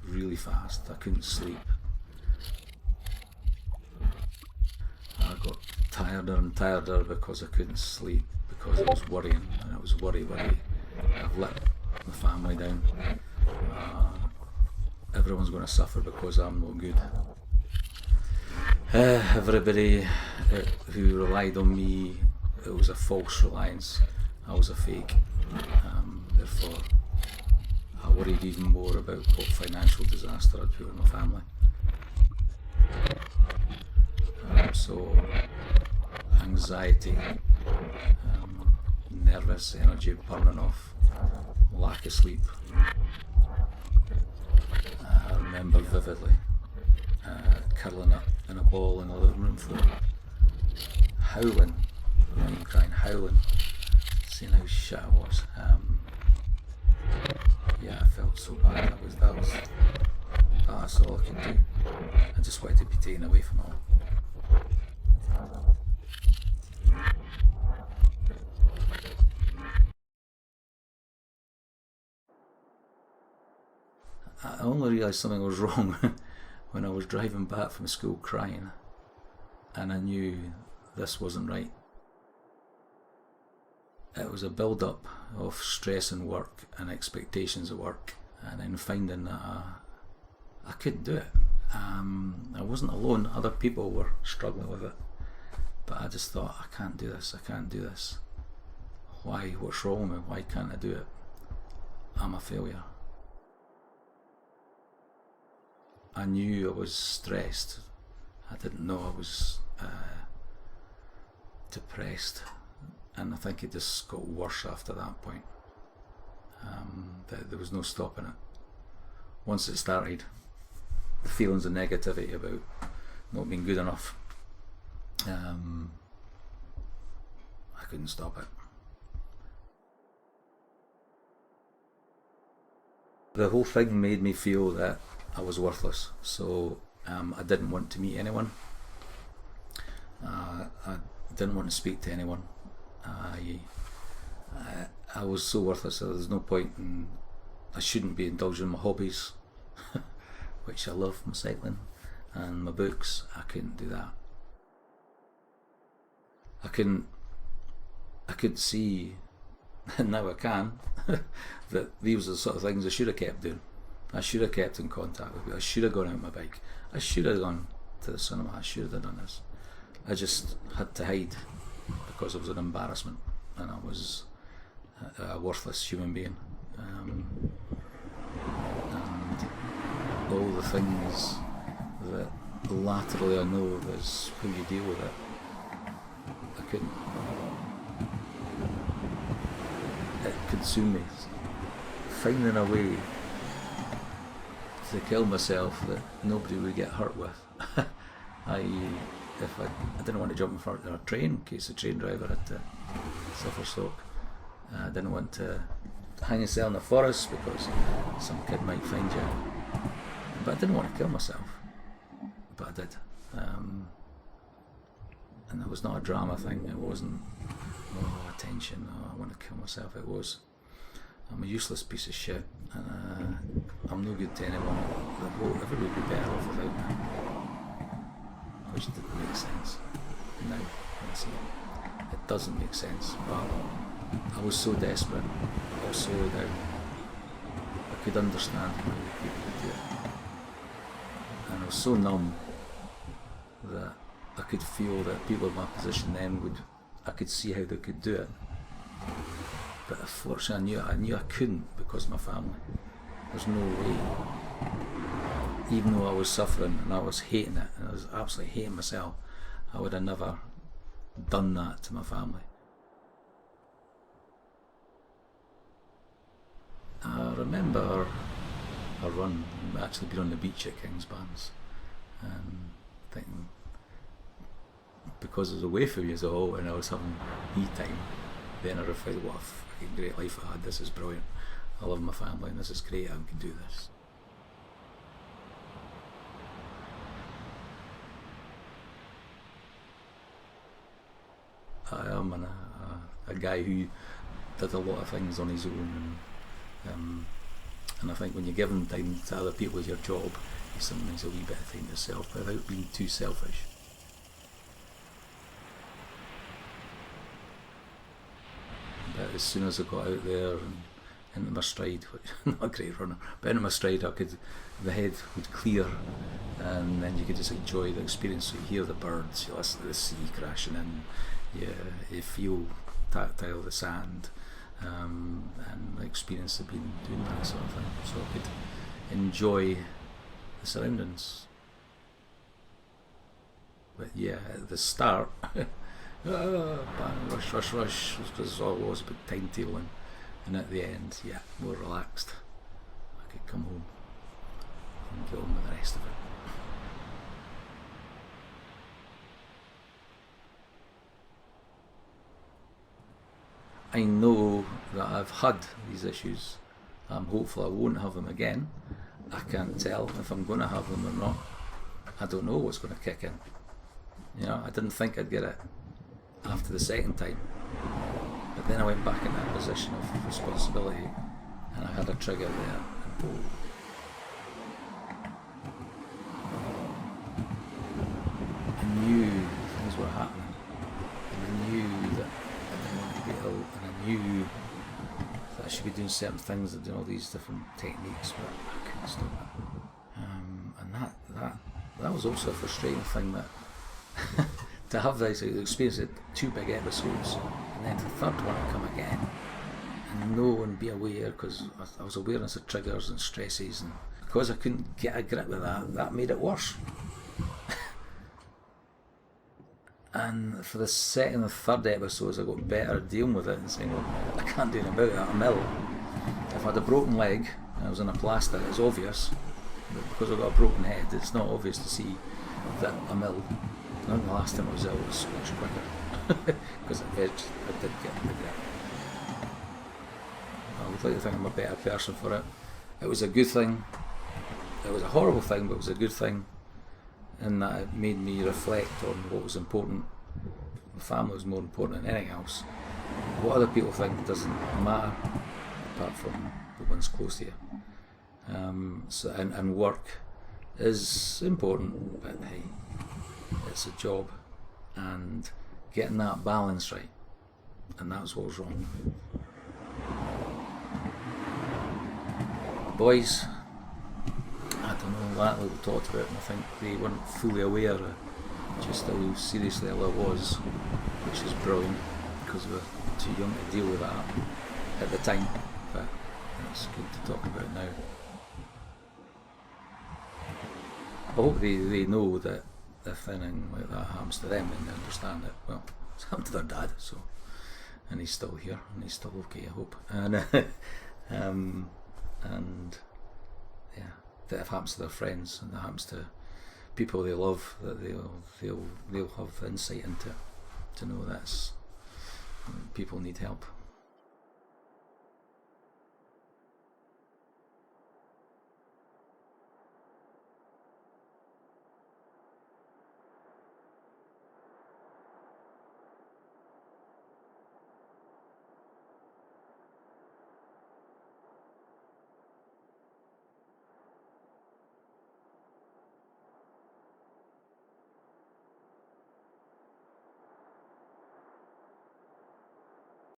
really fast. I couldn't sleep. I got tireder and tireder because I couldn't sleep, because I was worrying, and I was worry. I've let the family down. Everyone's going to suffer because I'm no good. Everybody who relied on me, it was a false reliance. I was a fake. Therefore, I worried even more about what financial disaster I'd put on my family. So, anxiety, nervous, energy burning off, lack of sleep. I remember vividly curling up in a ball in the living room floor, howling, not even crying, howling, seeing how shit I was. Yeah, I felt so bad. That's all I could do. I just wanted to be taken away from it all. I only realised something was wrong when I was driving back from school crying, and I knew this wasn't right. It was a build-up of stress in work and expectations of work, and then finding that I couldn't do it. I wasn't alone, other people were struggling with it, but I just thought, I can't do this. Why? What's wrong with me? Why can't I do it? I'm a failure. I knew I was stressed. I didn't know I was depressed, and I think it just got worse after that point. There was no stopping it. Once it started, the feelings of negativity about not being good enough, I couldn't stop it. The whole thing made me feel that I was worthless, so I didn't want to meet anyone. I didn't want to speak to anyone. I was so worthless that there's no point in, I shouldn't be indulging in my hobbies, which I love, my cycling and my books. I couldn't do that. I could see, and now I can, that these are the sort of things I should have kept doing. I should have kept in contact with people. I should have gone out on my bike. I should have gone to the cinema. I should have done this. I just had to hide because it was an embarrassment, and I was a worthless human being. And all the things that laterally I know is how you deal with it. I couldn't. It consumed me. Finding a way to kill myself that nobody would get hurt with. I didn't want to jump in front of a train in case the train driver had to suffer stroke. I didn't want to hang yourself in the forest because some kid might find you. But I didn't want to kill myself. But I did. And it was not a drama thing. It wasn't, oh, attention, oh, I want to kill myself. It was, I'm a useless piece of shit, and I'm no good to anyone. Everybody would be better off without me. Which didn't make sense. Now, I see it. It doesn't make sense, but I was so desperate, I was so down. I could understand how people could do it. And I was so numb that I could feel that people in my position then I could see how they could do it. But unfortunately I knew I couldn't because of my family. There's no way. Even though I was suffering and I was hating it and I was absolutely hating myself, I would have never done that to my family. I remember a run, actually being on the beach at Kingsbands, and thinking, because I was away from you all and I was having me time, then I reflected, what a fucking great life I had. This is brilliant. I love my family and this is great. I can do this. I am a guy who did a lot of things on his own, and And I think when you're giving time to other people as your job, you sometimes a wee bit of time to yourself without being too selfish. But as soon as I got out there and into my stride, which not a great runner, but into my stride, the head would clear, and then you could just enjoy the experience. So you hear the birds, you listen to the sea crashing in, you feel tactile the sand, and the experience of being doing that sort of thing. So I could enjoy the surroundings. But yeah, at the start, bang, rush, because all it was about timetabling, and at the end, yeah, more relaxed. I could come home and get on with the rest of it. I know that I've had these issues. I'm hopeful I won't have them again. I can't tell if I'm going to have them or not. I don't know what's going to kick in. You know, I didn't think I'd get it after the second time, but then I went back in that position of responsibility, and I had a trigger there. I knew things were happening, and I knew that I didn't want to get ill, and I knew that I should be doing certain things and doing all these different techniques, but I couldn't stop it. And that was also a frustrating thing, that to have this experience of 2 big episodes, and then the third one come again, and know and be aware, because I was awareness of triggers and stresses, and because I couldn't get a grip with that made it worse. And for the second and third episodes, I got better at dealing with it and saying, well, I can't do anything about it, I'm ill. If I had a broken leg and I was in a plaster, it's obvious, but because I've got a broken head, it's not obvious to see that I'm ill. I think the last time I was ill was much quicker, because I did get the grip. I would like to think I'm a better person for it. It was a good thing. It was a horrible thing, but it was a good thing, in that it made me reflect on what was important. My family was more important than anything else. What other people think doesn't matter, apart from the ones close to you. And work is important, but hey, it's a job, and getting that balance right, and that's what was wrong. Boys, I don't know, lately we talked about it, and I think they weren't fully aware of just how seriously ill I was, which is brilliant, because we were too young to deal with that at the time, but it's good to talk about now. I hope they know that if anything like that happens to them, then they understand that, well, it's happened to their dad, so, and he's still here, and he's still okay, I hope. And and yeah, that if it happens to their friends, and that happens to people they love, that they'll have insight into, to know that people need help.